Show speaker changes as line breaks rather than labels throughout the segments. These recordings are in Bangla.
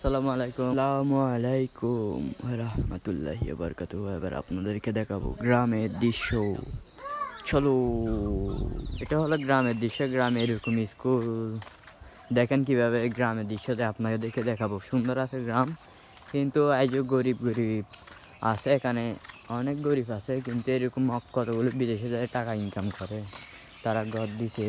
আসসালামু আলাইকুম রাহমাতুল্লাহি ওয়া বারাকাতুহু। এবার আপনাদেরকে দেখাবো গ্রামের দৃশ্য। চলো, এটা হলো গ্রামের দৃশ্য। গ্রামে এরকম স্কুল দেখেন কিভাবে গ্রামের দৃশ্যতে আপনাদেরকে দেখাবো। সুন্দর আছে গ্রাম, কিন্তু এই যে গরিব আছে এখানে, অনেক গরিব আছে, কিন্তু এরকম কতগুলো বিদেশে যায় টাকা ইনকাম করে, তারা ঘর দিছে,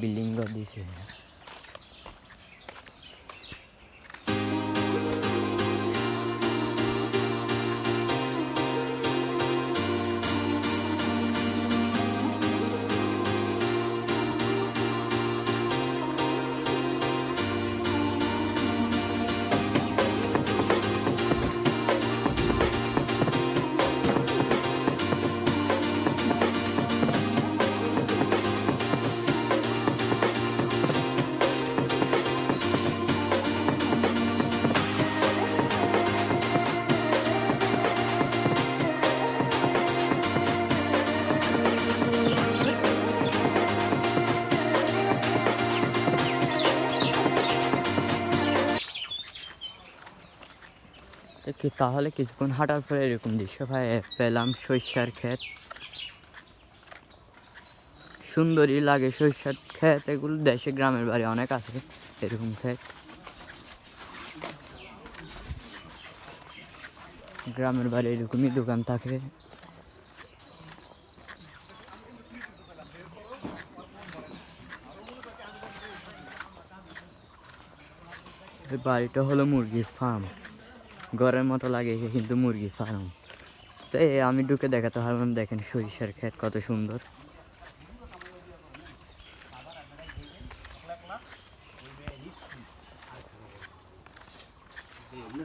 বিল্ডিং ঘর দিছে। তাহলে কিছুক্ষণ হাঁটার পরে এরকম দৃশ্য পেলাম সরিষার ক্ষেত। সুন্দরই লাগে সরিষার ক্ষেত, এগুলো দেশে গ্রামের বাড়ি অনেক আছে এরকম ক্ষেত। গ্রামের বাড়ি এরকমই দোকান থাকে। এই বাড়িটা হলো মুরগির ফার্ম, ঘরের মতো লাগে কিন্তু মুরগির ফার্ম। তো আমি ঢুকে দেখাতে পারলাম, দেখেন সরিষার ক্ষেত কত সুন্দর।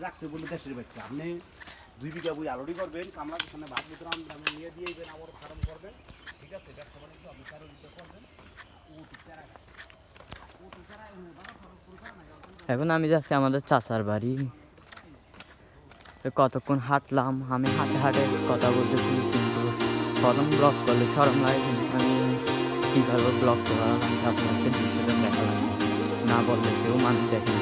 রাখতে বললে দেশের ব্যক্তি আপনি 2 বিঘা বই আলোড়ি করবেন, কামলা ওখানে ভাত ভিতরে আমি নিয়ে দিয়ে দেবেন, আমার ফার্ম করবেন, ঠিক আছে? ব্যবসা বাণিজ্য আপনি কারো দিতে করবেন।
এখন আমি যাচ্ছি আমাদের চাচার বাড়ি। কতক্ষণ হাঁটলাম, আমি হাঁটে হাঁটে কথা বলতেছি, কিন্তু প্রথম ব্লগ করলে শরম লাগে, কিন্তু আমি কীভাবে ব্লগ করলাম আপনাকে দৃশ্যটা দেখালাম, না বললে কেউ মানুষ দেখে না।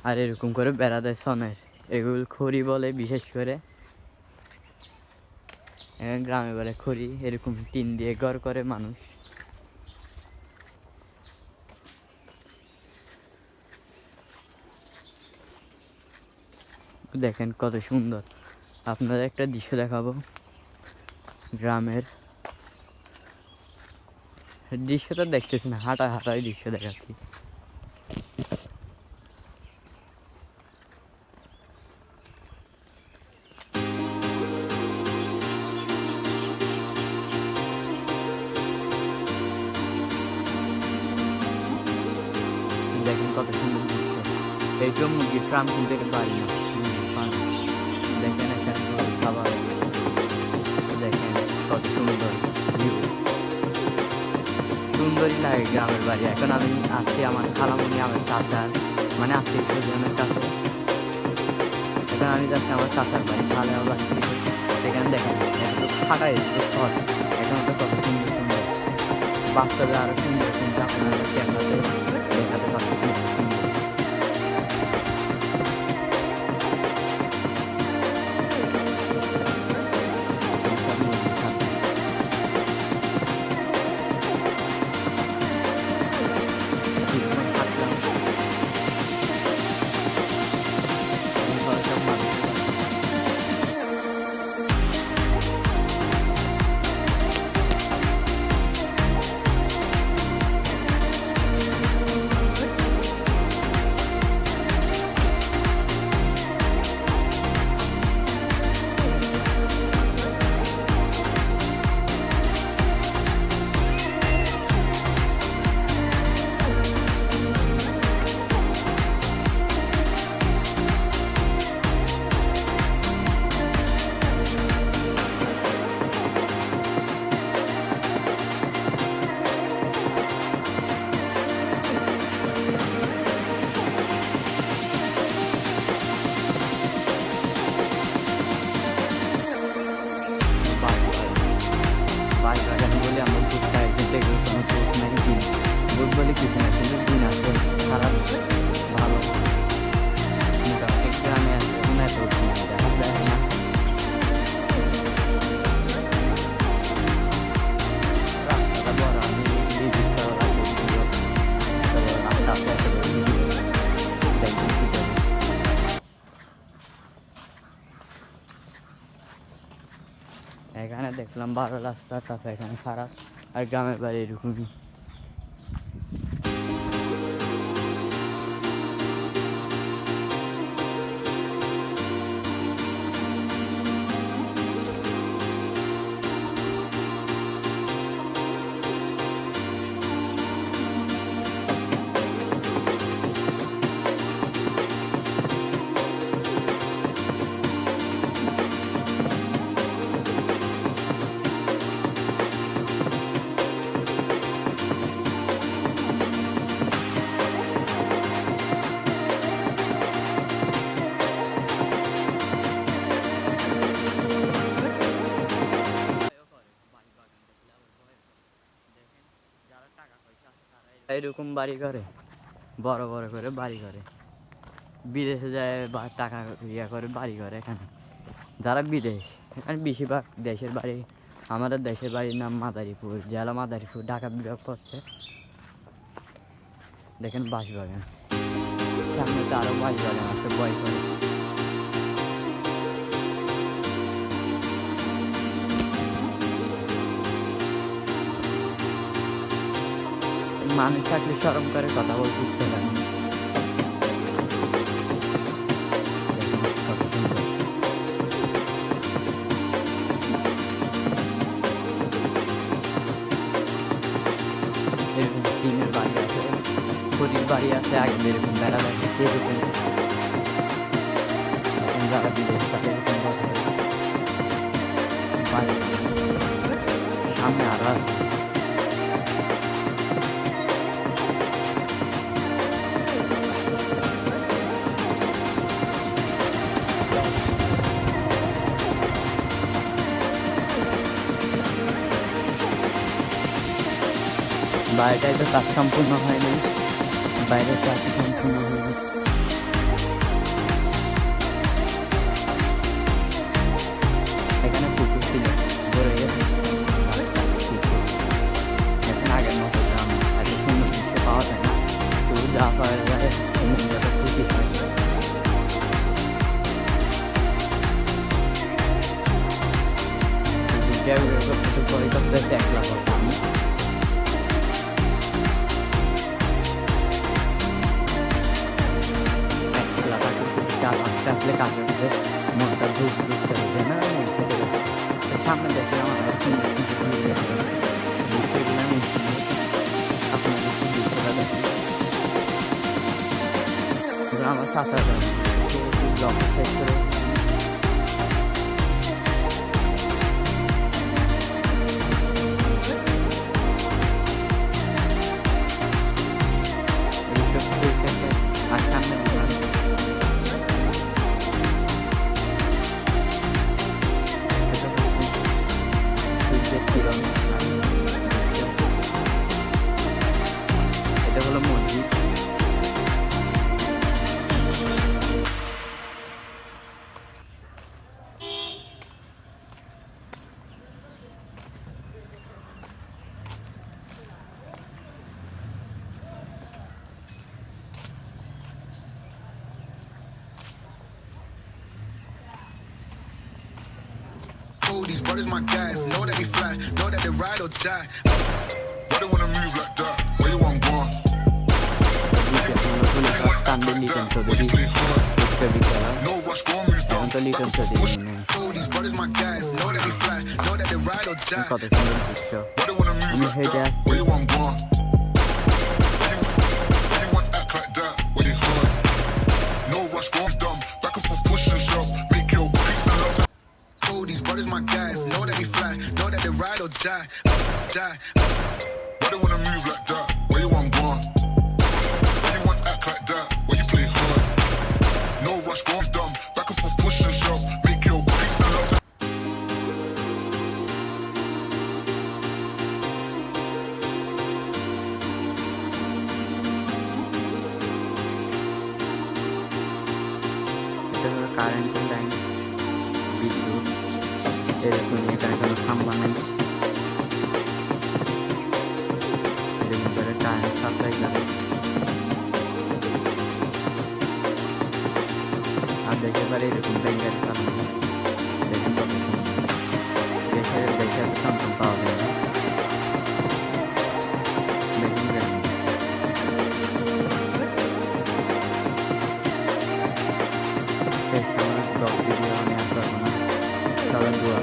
আর এরকম করে বেড়া দেয় সনের, এগুলো খড়ি বলে বিশেষ করে, গ্রামে বলে খড়ি। এরকম টিন দিয়ে ঘর করে মানুষ। দেখেন কত সুন্দর। আপনাদের একটা দৃশ্য দেখাবো গ্রামের। দৃশ্যটা দেখতেছি না, হাঁটাই দৃশ্য দেখাচ্ছি। দেখেন কত সুন্দর দৃশ্য। এইসব মুরগির ফার্ম কিন্তু এটা বাড়ি না, মুরগির ফার্ম। দেখেন এখানে খাবার, দেখেন কত সুন্দর ভিউ। সুন্দরই লাগে গ্রামের বাড়ি। এখন আমি আসছি আমার খালামণি, আমার চাচার, মানে আত্মীয় স্বজনের কাছে। এখন আমি যাচ্ছি আমার চাচার বাড়ি, খালা বাড়ি থেকে। সেখানে দেখেন একটু ফাঁকা, একটু শহর, এখন তো কত সুন্দর সুন্দর বাচ্চাদের আরো সুন্দর, কিন্তু আপনারা ক্যামেরাতে দেখাতে পারছি সুন্দর। বলে কিছু না, কিন্তু দিন আছে খারাপ ভালো মোটামুটি গ্রামে আছে এত দেখা যায় না। রাস্তাটা বড়, আমি ভিজিট করা লাগবে ভিডিও, রাস্তা আস্তে আস্তে দেখবেন কী করে। এখানে দেখলাম ভালো রাস্তা, তারপর এখানে খারাপ, আর গ্রামের বাড়ি এরকমই। এরকম বাড়ি করে, বড় বড় করে বাড়ি করে, বিদেশে যায় বা টাকা ইয়া করে বাড়ি করে। এখানে যারা বিদেশ, এখানে বেশিরভাগ দেশের বাড়ি, আমাদের দেশের বাড়ির নাম মাদারীপুর, জেলা মাদারীপুর, ঢাকা বিভাগ পড়ছে। দেখেন বাঁশবাগান, সামনে তো আরও বাঁশবাগান আছে, বয় করে। মানুষ থাকলে শরম করে কথা বলতে ইচ্ছে করে না। এরকম টিনের বাড়ি আছে, খড়ির বাড়ি আছে, আগে এরকম বেড়া লাগে এরকম। এখন যারা বিদেশ থাকে এরকম বাড়ি, সামনে আরো আছে। বাইরেটাই তো কাজ সম্পূর্ণ হয়নি, বাইরের কাজ সম্পূর্ণ হয়নি। এখানে পুকুর ছিল, ভরে গেছে, এখন আগের মতো গ্রাম এত সুন্দর দেখতে পাওয়া যায় না, শুধু যা পাওয়া যায় সমুদ্রটা খুশি হয়। পরে করতে দেখলাম আমি আসলে কাজের মধ্যে মনটা ধূপ ধূপ করে যায় না, সামনে দেখলাম আমার সুন্দর সেগুলো আমি আপনাদের সুন্দর দেখি। আমার চাচা ব্লগ শেষ করে আর সামনে এটা হলো মসজিদ।
These brothers my guys, know that they fly, know that they ride or die. Why they wanna move like that? Where you want go? No rush, go and move down. These brothers my guys, know that they fly, know that they ride or die. Why they wanna move like that? Where you want go? Anyone act like that? Where they hard? No rush, go and dumb. Back and forth, push and shove. Make your peace and love. These brothers my guys, know that they fly, know that they ride or die, die. Why they wanna move like that? Where you want go? Anyone act like that? Where you play hard? No rush, go dumb. Back and forth, push and shove. Make your peace and love.
কারেন্টের লাইন, বিদ্যুৎ, এরকম এখানে কোনো খাম্বা নেই, এরকম করে কারেন্ট সাপ্লাই করে। আর দেখতে পারে এরকম ব্যাংকের চালানো, দেখেন কত সুন্দর। দেখে এত সন্তান পাওয়া যায় না। দেখুন দেখুন। শেষ আমার ব্লগ ভিডিও আমি আর করবো না, সবাই দোয়া